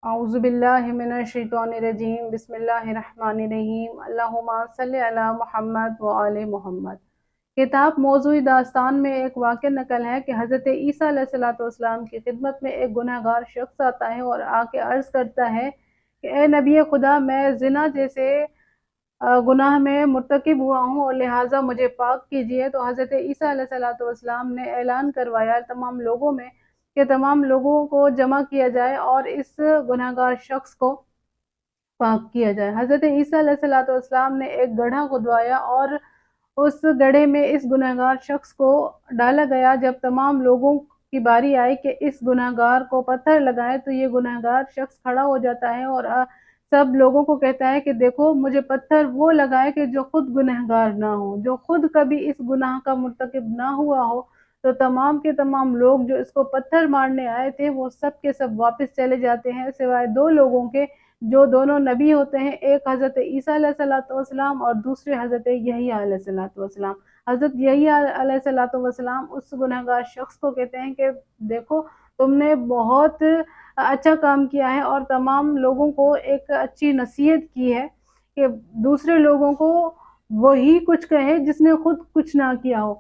اعوذ باللہ من الشیطان الرجیم بسم اللہ الرحمن الرحیم اللہم صلی علی محمد و آل محمد۔ کتاب موضوعی داستان میں ایک واقعہ نقل ہے کہ حضرت عیسیٰ علیہ السلام کی خدمت میں ایک گنہگار شخص آتا ہے اور آ کے عرض کرتا ہے کہ اے نبی خدا، میں زنا جیسے گناہ میں مرتکب ہوا ہوں اور لہٰذا مجھے پاک کیجیے۔ تو حضرت عیسیٰ علیہ السلام نے اعلان کروایا تمام لوگوں میں کہ تمام لوگوں کو جمع کیا جائے اور اس گنہگار شخص کو پاک کیا جائے۔ حضرت عیسیٰ علیہ السلام نے ایک گڑھا کھدوایا اور اس گڑھے میں اس گنہگار شخص کو ڈالا گیا۔ جب تمام لوگوں کی باری آئی کہ اس گنہگار کو پتھر لگائے تو یہ گنہگار شخص کھڑا ہو جاتا ہے اور سب لوگوں کو کہتا ہے کہ دیکھو، مجھے پتھر وہ لگائے کہ جو خود گنہگار نہ ہو، جو خود کبھی اس گناہ کا مرتکب نہ ہوا ہو۔ تو تمام کے تمام لوگ جو اس کو پتھر مارنے آئے تھے وہ سب کے سب واپس چلے جاتے ہیں، سوائے دو لوگوں کے جو دونوں نبی ہوتے ہیں، ایک حضرت عیسیٰ علیہ السلام اور دوسرے حضرت یحییٰ علیہ السلام۔ حضرت یحییٰ علیہ السلام اس گنہگار شخص کو کہتے ہیں کہ دیکھو، تم نے بہت اچھا کام کیا ہے اور تمام لوگوں کو ایک اچھی نصیحت کی ہے کہ دوسرے لوگوں کو وہی کچھ کہے جس نے خود کچھ نہ کیا ہو۔